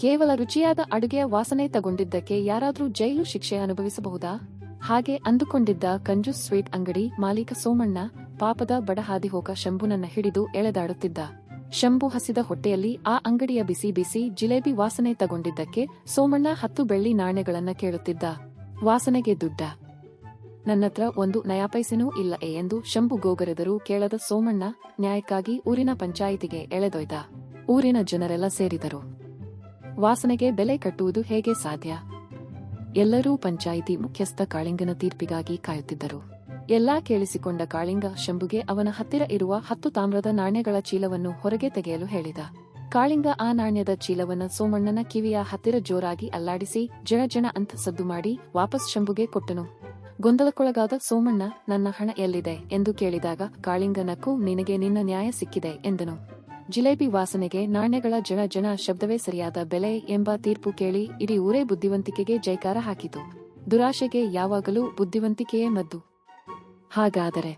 ಕೇವಲ ರುಚಿಯಾದ ಅಡುಗೆಯ ವಾಸನೆ ತಗೊಂಡಿದ್ದಕ್ಕೆ ಯಾರಾದ್ರೂ ಜೈಲು ಶಿಕ್ಷೆ ಅನುಭವಿಸಬಹುದಾ? ಹಾಗೆ ಅಂದುಕೊಂಡಿದ್ದ ಕಂಜೂಸ್ ಸ್ವೀಟ್ ಅಂಗಡಿ ಮಾಲೀಕ ಸೋಮಣ್ಣ ಪಾಪದ ಬಡ ಹಾದಿಹೋಗ ಶಂಭುನನ್ನ ಹಿಡಿದು ಎಳೆದಾಡುತ್ತಿದ್ದ. ಶಂಭು ಹಸಿದ ಹೊಟ್ಟೆಯಲ್ಲಿ ಆ ಅಂಗಡಿಯ ಬಿಸಿ ಬಿಸಿ ಜಿಲೇಬಿ ವಾಸನೆ ತಗೊಂಡಿದ್ದಕ್ಕೆ ಸೋಮಣ್ಣ 10 ಬೆಳ್ಳಿ ನಾಣ್ಯಗಳನ್ನ ಕೇಳುತ್ತಿದ್ದ. ವಾಸನೆಗೆ ದುಡ್ಡ? ನನ್ನತ್ರ ಒಂದು ನಯಾಪೈಸೆನೂ ಇಲ್ಲ ಎಂದು ಶಂಭು ಗೋಗರೆದರೂ ಕೇಳದ ಸೋಮಣ್ಣ ನ್ಯಾಯಕ್ಕಾಗಿ ಊರಿನ ಪಂಚಾಯಿತಿಗೆ ಎಳೆದೊಯ್ದ. ಊರಿನ ಜನರೆಲ್ಲ ಸೇರಿದರು. ವಾಸನೆಗೆ ಬೆಲೆ ಕಟ್ಟುವುದು ಹೇಗೆ ಸಾಧ್ಯ? ಎಲ್ಲರೂ ಪಂಚಾಯಿತಿ ಮುಖ್ಯಸ್ಥ ಕಾಳಿಂಗನ ತೀರ್ಪಿಗಾಗಿ ಕಾಯುತ್ತಿದ್ದರು. ಎಲ್ಲಾ ಕೇಳಿಸಿಕೊಂಡ ಕಾಳಿಂಗ ಶಂಭುಗೆ ಅವನ ಹತ್ತಿರ ಇರುವ 10 ತಾಮ್ರದ ನಾಣ್ಯಗಳ ಚೀಲವನ್ನು ಹೊರಗೆ ತೆಗೆಯಲು ಹೇಳಿದ. ಕಾಳಿಂಗ ಆ ನಾಣ್ಯದ ಚೀಲವನ್ನ ಸೋಮಣ್ಣನ ಕಿವಿಯ ಹತ್ತಿರ ಜೋರಾಗಿ ಅಲ್ಲಾಡಿಸಿ ಜಣ ಜಣ ಅಂತ ಸದ್ದು ಮಾಡಿ ವಾಪಸ್ ಶಂಭುಗೆ ಕೊಟ್ಟನು. ಗೊಂದಲಕ್ಕೊಳಗಾದ ಸೋಮಣ್ಣ ನನ್ನ ಹಣ ಎಲ್ಲಿದೆ ಎಂದು ಕೇಳಿದಾಗ ಕಾಳಿಂಗ ನಕ್ಕು ನಿನಗೆ ನಿನ್ನ ನ್ಯಾಯ ಸಿಕ್ಕಿದೆ ಎಂದನು. ಜಿಲೇಬಿ ವಾಸನೆಗೆ ನಾಣ್ಯಗಳ ಜಣ ಜಣ ಶಬ್ದವೇ ಸರಿಯಾದ ಬೆಲೆ ಎಂಬ ತೀರ್ಪು ಕೇಳಿ ಇಡೀ ಊರೇ ಬುದ್ಧಿವಂತಿಕೆಗೆ ಜೈಕಾರ ಹಾಕಿತು. ದುರಾಶೆಗೆ ಯಾವಾಗಲೂ ಬುದ್ಧಿವಂತಿಕೆಯೇ ಮದ್ದು. ಹಾಗಾದರೆ